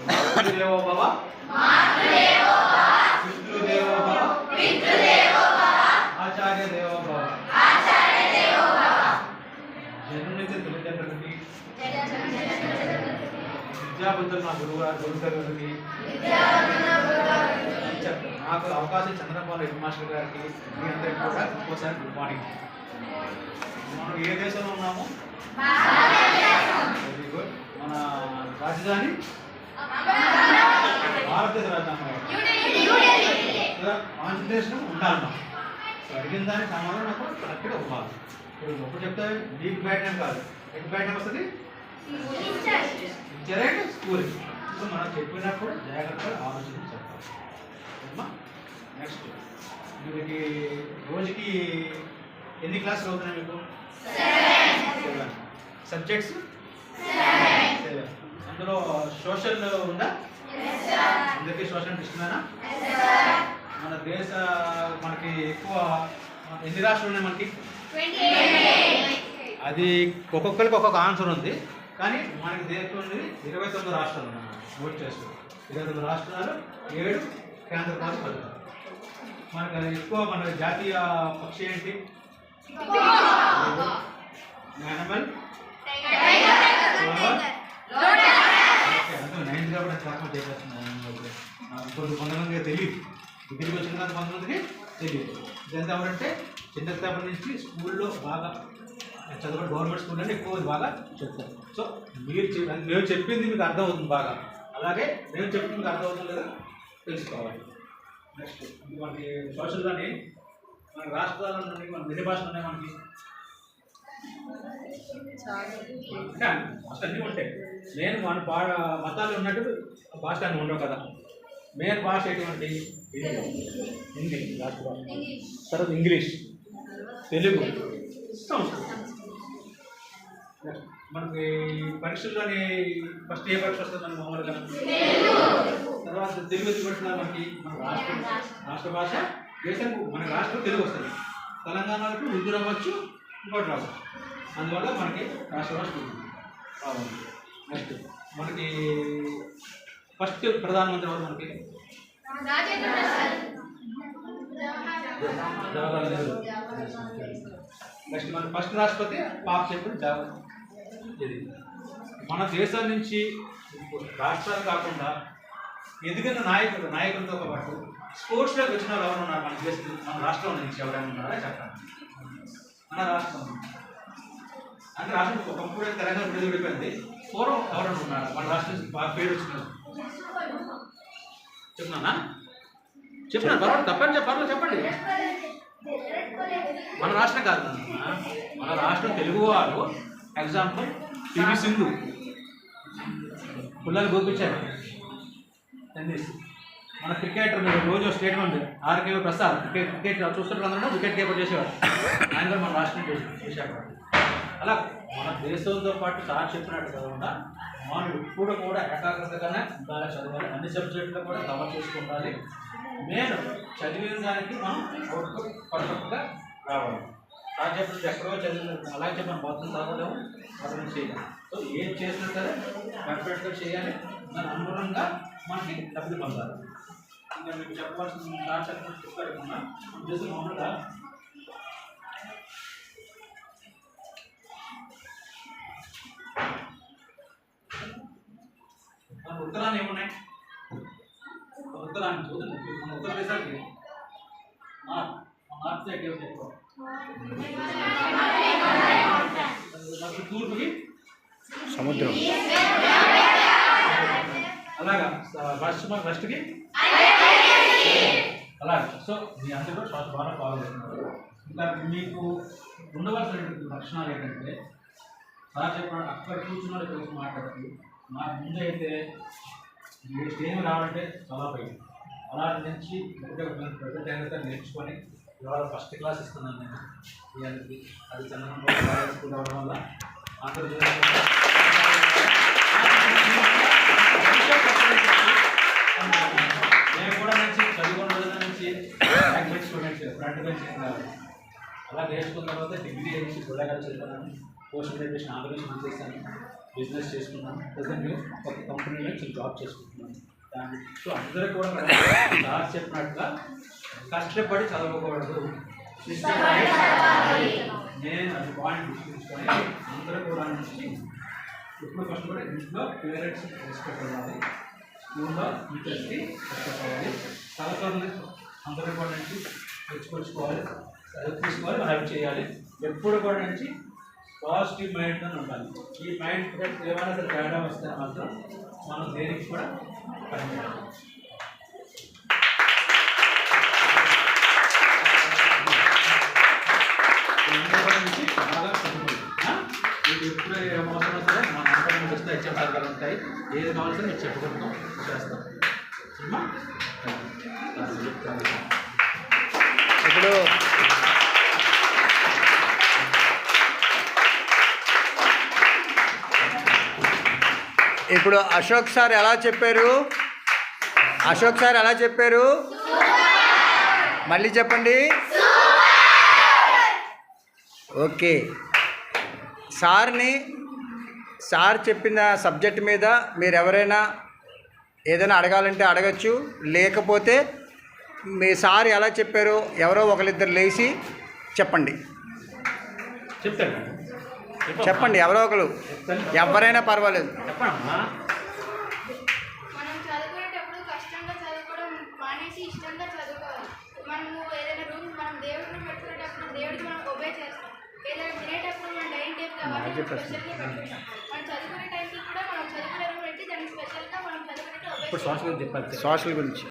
మాతృదేవో భవ పితృదేవో భవ ఆచార్య దేవో భవ. జన్మనిచ్చే తల్లిదండ్రులకి, విద్యాబుద్ధులు నా గురువుగారికి, నాకు అవకాశం చంద్రబాబు హెడ్ మాస్టర్ గారికి, మీ అందరికీ కూడా ఇంకోసారి గుడ్ మార్నింగ్. మనం ఏ దేశంలో ఉన్నాము? Very good. మన రాజధాని భారతదేశ రాజధాని ఆంధ్రప్రదేశ్లో ఉండాలి. అడిగిన దానికి సమాధానం నాకు కరెక్ట్గా ఇవ్వాలి. ఇప్పుడు ఒప్పుడు చెప్తే మీకు బ్యాటం కాదు, ఎటు బ్యాటం వస్తుంది? ఇచ్చారంటే స్కూల్. సో మనం చెప్పినప్పుడు జాగ్రత్తగా ఆలోచించి చెప్పాలి. నెక్స్ట్ వీరికి రోజుకి ఎన్ని క్లాసులు అవుతున్నాయి మీకు? 7 సబ్జెక్ట్స్ 7. అందులో సోషల్ ఉందా? అందరికీ సోషల్ ఇష్టమేనా? మన దేశ మనకి ఎక్కువ ఎన్ని రాష్ట్రాలు ఉన్నాయి మనకి? అది ఒక్కొక్కరికి ఒక్కొక్క ఆన్సర్ ఉంది. కానీ మనకి దేశంలో 29 రాష్ట్రాలు ఉన్నాయి. నోట్ చేసుకో, 29 రాష్ట్రాలు, 7 కేంద్ర పాలిత ప్రాంతాలు. మనకు అది ఎక్కువ. మన జాతీయ పక్షి ఏంటి? యానిమల్ 9th కాబట్టి చాలా చేసేస్తున్నాను. కొంతమందికి తెలియదు, డిగ్రీకి వచ్చిన కానీ కొంతమందికి తెలియదు. ఇదంతా ఎవరంటే చిన్నతనం నుంచి స్కూల్లో బాగా చదువు, గవర్నమెంట్ స్కూల్ అంటే ఎక్కువ బాగా చెప్తారు. సో మేము చెప్పింది మీకు అర్థమవుతుంది బాగా, అలాగే మేము చెప్పింది మీకు అర్థమవుతుంది లేదా తెలుసుకోవాలి. నెక్స్ట్ మనకి సోషల్లోని మన రాష్ట్రాల నుండి మన ఎన్ని భాషలు ఉన్నాయి మనకి? అసలు అన్నీ ఉంటాయి. నేను మన మతాలు ఉన్నట్టు భాష అన్నీ ఉండవు కదా. మెయిన్ భాష ఎటువంటి? హిందీ రాష్ట్ర భాష, తర్వాత ఇంగ్లీష్, తెలుగు, సంస్కృతం. మనకి పరీక్షల్లోని ఫస్ట్ ఏ పరీక్ష వస్తుంది మనకి మామూలుగా? తర్వాత తెలుగు పరీక్షలో మనకి మన రాష్ట్ర భాష, దేశానికి మన రాష్ట్రం తెలుగు వస్తుంది. తెలంగాణకు ఉర్దూ రావచ్చు, ఇంకోటి రావచ్చు. అందువల్ల మనకి రాష్ట్ర భాష రావాలి. నెక్స్ట్ మనకి ఫస్ట్ ప్రధానమంత్రి ఎవరు మనకి? జవహర్లాల్ నెహ్రూ. నెక్స్ట్ మన ఫస్ట్ రాష్ట్రపతి పాప చెప్పిన ఇది. మన దేశం నుంచి రాష్ట్రాలు కాకుండా ఎదిగిన నాయకులతో పాటు స్పోర్ట్స్లోకి వచ్చిన వాళ్ళు ఎవరు ఉన్నారు మన దేశం, మన రాష్ట్రం నుంచి ఎవరైనా ఉన్నారా చెప్పండి. మన రాష్ట్రం అంటే రాష్ట్రం ఒకప్పుడు తెలంగాణ విడిపోయింది. పూర్వం ఎవరైనా ఉన్నారా మన రాష్ట్రం నుంచి బాగా పేరు వచ్చినారు? చెప్తున్నానా? చెప్పినాను పర్వాలేదు, తప్పని చెప్పాలి, చెప్పండి. మన రాష్ట్రం కాదు, మన రాష్ట్రం తెలుగు వారు. ఎగ్జాంపుల్ పివి సింధు, పుల్లలు గోపించారు, మన క్రికెటర్ మీరు రోజు స్టేట్మెంట్ ఆర్కే ప్రసాద్ క్రికెట్ చూస్తుంటారు, అందరూ వికెట్ కీపర్ చేసేవారు. ఆయన కూడా మన రాష్ట్రం చేశారు. అలా మన దేశంతో పాటు సార్ చెప్పినట్టు కాకుండా మనం ఇప్పుడు కూడా ఏకాగ్రతగానే బాగా చదవాలి. అన్ని సబ్జెక్టులు కూడా కవర్ చేసుకుంటాలి. నేను చదివిన దానికి మనం అవుట్పుట్ పర్ఫెక్ట్గా రావాలి. సార్ చెప్పినట్టు ఎక్కడో చదివిన అలాగే మనం బతులు తాగలేము, అర్థం చేయాలి. సో ఏం చేసినా సరే పర్ఫెక్ట్గా చేయాలి. దాని అనుగుణంగా మనకి డబ్బులు పొందాలి. ఇంకా మీకు చెప్పాల్సిన సార్ చెప్పినట్టు చెప్పారు మన ఉద్దేశం మామూలుగా ఉత్తరాన్ని ఏమున్నాయి? ఉత్తరాన్ని చూడండి, మన ఉత్తర దేశానికి నార్త్ సైడ్ ఏమి ఎక్కువ, తూర్పుకి సముద్రం, అలాగా వెస్ట్కి అలాగే. సో మీ అందరూ కూడా శ్వాస బాగా ఫాలో అవుతున్నారు. ఇంకా మీకు ఉండవలసిన లక్షణాలు ఏంటంటే సార్ చెప్పిన అక్కడ కూర్చున్న గురించి మాట్లాడుతూ నాకు ముందు అయితే స్టేజ్ రావాలంటే చాలా భయం. అలాంటి నుంచి ప్రజెంట్ అయినా నేర్చుకొని ఇవాళ ఫస్ట్ క్లాస్ ఇస్తున్నాను నేను మీ అందరికీ. అది చంద్రబాబు స్కూల్ అవ్వడం వల్ల నేను కూడా నుంచి చదువుకున్న రోజుల నుంచి లాంగ్వేజ్ స్టూడెంట్స్ ఫ్రంట్ బెంచ్ అలా నేర్చుకున్న తర్వాత డిగ్రీ చేసి గుళ్ళగా చదువుకున్నాను. పోస్ట్ గ్రాడ్యుయేషన్ ఆంధ్రప్రదేశ్ చేశాను. బిజినెస్ చేసుకున్నాను, ప్రజెంట్ ఒక కంపెనీలో జాబ్ చేసుకుంటున్నాను. సో అందరూ కూడా సార్ చెప్పినట్టుగా కష్టపడి చదవకూడదు, నేను అది పాయింట్ గుర్తుంచుకొని అందరూ కూడా నుంచి ఎప్పుడు కష్టపడి ఇంట్లో పేరెంట్స్ రెస్పెక్ట్ అవ్వాలి, స్కూల్లో టీచర్స్కి రెస్పెక్ట్ అవ్వాలి, సహచరులు అందరూ కూడా నుంచి తెచ్చుకొచ్చుకోవాలి, హెల్ప్ తీసుకోవాలి, హెల్ప్ చేయాలి. ఎప్పుడు కూడా నుంచి పాజిటివ్ మైండ్తో ఉండాలి. ఈ మైండ్ ఏమైనా సరే తేడా వస్తే మాత్రం మనం దేనికి కూడా పనిచేయాలి. నుంచి బాగా చదువుతుంది. మీకు ఎప్పుడు అవసరం సరే మన అందరం వస్తే హెచ్ఎం సర్కాలు ఉంటాయి, ఏది కావాల్సిన మీరు చెప్పుకుంటాం చేస్తాం. ఇప్పుడు అశోక్ సార్ ఎలా చెప్పారు? అశోక్ సార్ ఎలా చెప్పారు? మళ్ళీ చెప్పండి. ఓకే, సార్ చెప్పిన సబ్జెక్ట్ మీద మీరు ఎవరైనా ఏదైనా అడగాలంటే అడగచ్చు, లేకపోతే మీ సార్ ఎలా చెప్పారో ఎవరో ఒకరిద్దరు లేచి చెప్పండి. చెప్పండి, ఎవరో ఒకరు, ఎవరైనా పర్వాలేదు. చెప్పమ్మా. మనం చదువుకునేటప్పుడు కష్టంగా చదువుకోవడం మానేసి ఇష్టంగా చదువుకోవాలి. మనము ఏదైనా రూల్స్ మనం దేవుడిని పెట్టుకునేటప్పుడు దేవుడికి మనం ఒబే చేస్తాం. ఏదైనా తినేటప్పుడు మనం డైనింగ్ టేబుల్ అవన్నీ స్పెషల్గా పెట్టుకుంటాం. మనం చదువుకునే టైంకి కూడా మనం చదువుకునే పెట్టి దాన్ని స్పెషల్గా మనం చదువుకునేటప్పుడు ఒబే ఇప్పుడు సోషల్ చెప్పాలి. సోషల్ గురించి